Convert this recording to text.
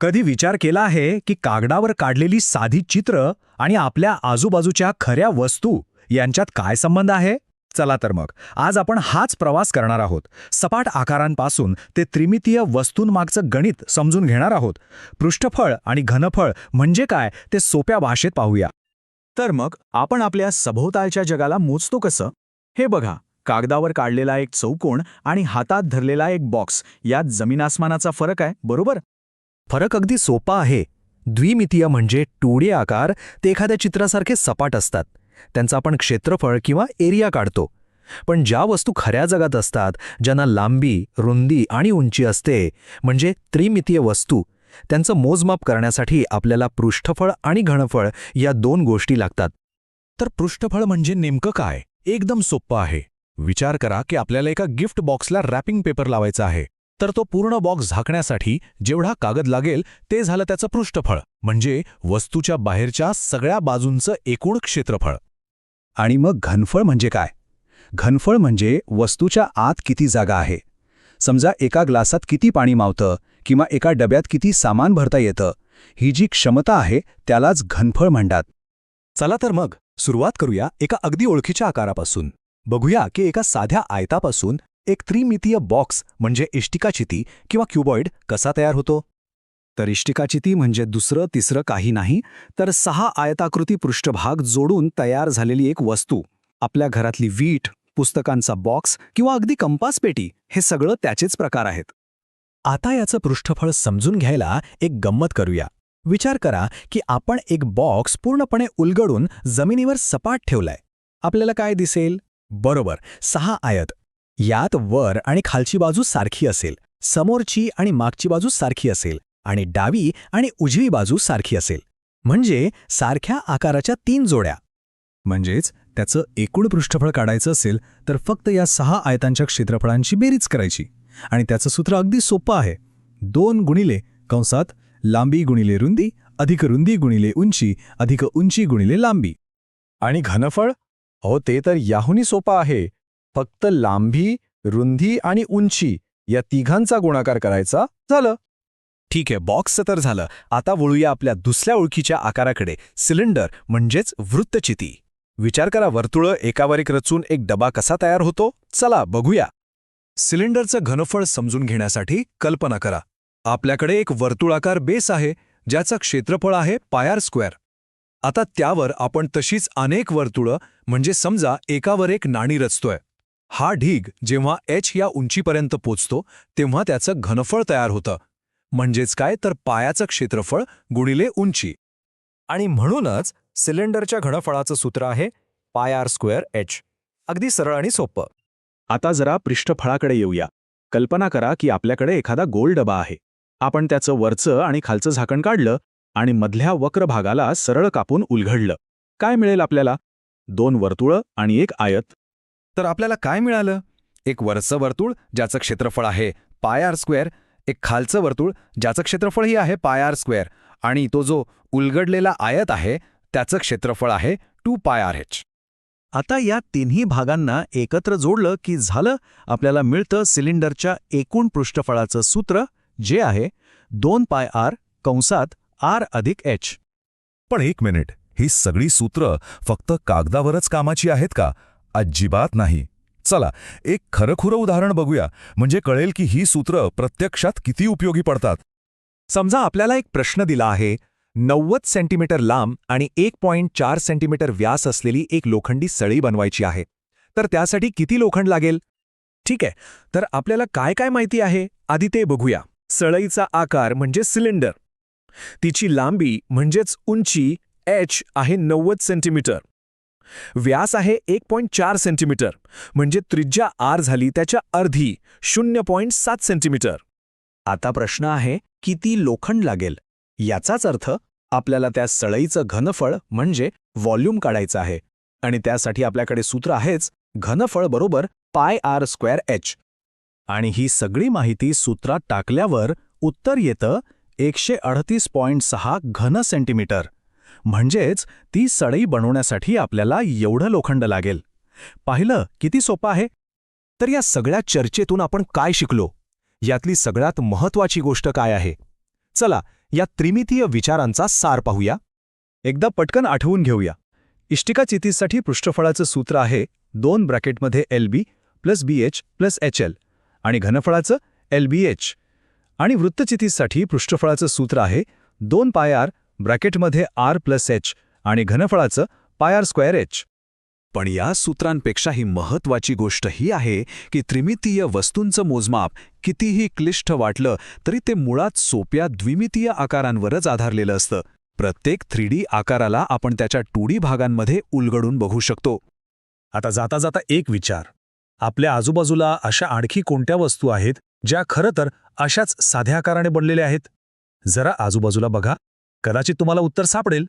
कधी विचार केला आहे की कागदावर काढलेली साधी चित्र आणि आपल्या आजूबाजूच्या खऱ्या वस्तू यांच्यात काय संबंध आहे? चला तर मग आज आपण हाच प्रवास करणार आहोत. सपाट आकारांपासून ते त्रिमितीय वस्तूंमागचं गणित समजून घेणार आहोत. पृष्ठफळ आणि घनफळ म्हणजे काय ते सोप्या भाषेत पाहूया. तर मग आपण आपल्या सभोवतालच्या जगाला मोजतो कसं? हे बघा, कागदावर काढलेला एक चौकोन आणि हातात धरलेला एक बॉक्स यात जमीन आसमानाचा फरक आहे, बरोबर? फरक अगदी सोपा आहे. द्विमितीय म्हणजे 2D आकार ते एखाद्या चित्रासारखे सपाट असतात. त्यांचं आपण क्षेत्रफळ किंवा एरिया काढतो. पण ज्या वस्तू खऱ्या जगात असतात, ज्यांना लांबी, रुंदी आणि उंची असते, म्हणजे त्रिमितीय वस्तू, त्यांचं मोजमाप करण्यासाठी आपल्याला पृष्ठफळ आणि घनफळ या दोन गोष्टी लागतात. तर पृष्ठफळ म्हणजे नेमकं काय? एकदम सोपं आहे. विचार करा की आपल्याला एका गिफ्ट बॉक्सला रॅपिंग पेपर लावायचा आहे. तर तो पूर्ण बॉक्स झाकण्यासाठी जेवढा कागद लागेल ते झालं त्याचं पृष्ठफळ, म्हणजे वस्तूच्या बाहेरच्या सगळ्या बाजूंचं एकूण क्षेत्रफळ. आणि मग घनफळ म्हणजे काय? घनफळ म्हणजे वस्तूच्या आत किती जागा आहे. समजा एका ग्लासात किती पाणी मावतं किंवा एका डब्यात किती सामान भरता येतं, ही जी क्षमता आहे त्यालाच घनफळ म्हणतात. चला तर मग सुरुवात करूया एका अगदी ओळखीच्या आकारापासून. बघूया की एका साध्या आयतापासून एक त्रिमितीय बॉक्स म्हणजे इष्टिकाचिती किंवा क्युबॉइड कसा तयार होतो. तर इष्टिकाचिती म्हणजे दुसरं तिसरं काही नाही, तर 6 आयताकृती पृष्ठभाग जोडून तयार झालेली एक वस्तू. आपल्या घरातली वीट, पुस्तकांचा बॉक्स किंवा अगदी कंपास पेटी हे सगळं त्याचेच प्रकार आहेत. आता याचं पृष्ठफळ समजून घ्यायला एक गंमत करूया. विचार करा की आपण एक बॉक्स पूर्णपणे उलगडून जमिनीवर सपाट ठेवलाय. आपल्याला काय दिसेल? बरोबर, 6 आयत. यात वर आणि खालची बाजू सारखी असेल, समोरची आणि मागची बाजू सारखी असेल आणि डावी आणि उजवी बाजू सारखी असेल. म्हणजे सारख्या आकाराच्या 3 जोड्या. म्हणजेच त्याचं एकूण पृष्ठफळ काढायचं असेल तर फक्त या 6 आयतांच्या क्षेत्रफळांची बेरीज करायची. आणि त्याचं सूत्र अगदी सोपं आहे. 2 गुणिले कंसात लांबी गुणिले रुंदी अधिक रुंदी गुणिले उंची अधिक उंची गुणिले लांबी. आणि घनफळ? हो, ते तर याहूनही सोपं आहे. फक्त लांबी, रुंदी आणि उंची या तिघांचा गुणाकार करायचा, झालं. ठीक आहे, बॉक्सचं तर झालं. आता वळूया आपल्या दुसऱ्या ओळखीच्या आकाराकडे, सिलेंडर म्हणजेच वृत्तचिती. विचार करा, वर्तुळं एकावर एक रचून एक डबा कसा तयार होतो. चला बघूया. सिलेंडरचं घनफळ समजून घेण्यासाठी कल्पना करा. आपल्याकडे एक वर्तुळाकार बेस आहे ज्याचं क्षेत्रफळ आहे πr². आता त्यावर आपण तशीच अनेक वर्तुळं, म्हणजे समजा एकावर एक नाणी रचतोय. हा ढीग जेव्हा h या उंचीपर्यंत पोचतो तेव्हा त्याचं घनफळ तयार होतं. म्हणजेच काय, तर पायाचं क्षेत्रफळ गुणिले उंची. आणि म्हणूनच सिलेंडरच्या घनफळाचं सूत्र आहे πr²h. अगदी सरळ आणि सोपं. आता जरा पृष्ठफळाकडे येऊया. कल्पना करा की आपल्याकडे एखादा गोल डबा आहे. आपण त्याचं वरचं आणि खालचं झाकण काढलं आणि मधल्या वक्र भागाला सरळ कापून उलघडलं. काय मिळेल आपल्याला? 2 वर्तुळं आणि एक आयत. तर आपल्याला काय मिळालं? एक वरचं वर्तुळ ज्याचं क्षेत्रफळ आहे πr², एक खालचं वर्तुळ ज्याचं क्षेत्रफळही आहे πr², आणि तो जो उलगडलेला आयत आहे त्याचं क्षेत्रफळ आहे 2πrh. आता या तिन्ही भागांना एकत्र जोडलं की झालं, आपल्याला मिळतं सिलेंडरच्या एकूण पृष्ठफळाचं सूत्र, जे आहे 2πr कंसात r अधिक h. पण एक मिनिट, ही सगळी सूत्र फक्त कागदावरच कामाची आहेत का? अजिबात नाही. चला एक खरंखुरं उदाहरण बघूया, म्हणजे कळेल की ही सूत्र प्रत्यक्षात किती उपयोगी पडतात. समजा आपल्याला एक प्रश्न दिला आहे. 90 सेंटीमीटर लांब आणि 1.4 सेंटीमीटर व्यास असलेली एक लोखंडी सळी बनवायची आहे. तर त्यासाठी किती लोखंड लागेल? ठीक आहे, तर आपल्याला काय काय माहिती आहे आधी ते बघूया. सळईचा आकार म्हणजे सिलेंडर. तिची लांबी म्हणजेच उंची h आहे 90 सेंटीमीटर. व्यास आहे 1.4 सेंटीमीटर, म्हणजे त्रिज्या r झाली त्याच्या अर्धी 0.7 सेंटीमीटर. आता प्रश्न आहे, किती लोखंड लागेल? याचाच अर्थ आपल्याला त्या सळईचं घनफळ म्हणजे व्हॉल्यूम काढायचं आहे. आणि त्यासाठी आपल्याकडे सूत्र आहेच, घनफळ बरोबर πr²h. आणि ही सगळी माहिती सूत्रात टाकल्यावर उत्तर येतं 138.6 घन सेंटीमीटर. म्हणजेच ती सळई बनवण्यासाठी आपल्याला एवढं लोखंड लागेल. पाहिलं किती सोपं आहे? तर या सगळ्या चर्चेतून आपण काय शिकलो? यातली सगळ्यात महत्त्वाची गोष्ट काय आहे? चला या त्रिमितीय विचारांचा सार पाहूया. एकदा पटकन आठवून घेऊया. इष्टिकाचितीसाठी पृष्ठफळाचं सूत्र आहे 2 ब्रॅकेटमध्ये LB plus BH plus HL आणि घनफळाचं LBH. आणि वृत्तचितीसाठी पृष्ठफळाचं सूत्र आहे 2 πr ब्रॅकेटमध्ये R प्लस H आणि घनफळाचं πr² H. पण या सूत्रांपेक्षाही महत्त्वाची गोष्ट ही आहे की त्रिमितीय वस्तूंचं मोजमाप कितीही क्लिष्ट वाटलं तरी ते मुळात सोप्या द्विमितीय आकारांवरच आधारलेलं असतं. प्रत्येक 3D आकाराला आपण त्याच्या 2D भागांमध्ये उलगडून बघू शकतो. आता जाता जाता एक विचार. आपल्या आजूबाजूला अशा आणखी कोणत्या वस्तू आहेत ज्या खरं तर अशाच साध्या आकाराने बनलेल्या आहेत? जरा आजूबाजूला बघा. कदाचित तुम्हाला उत्तर सापडेल.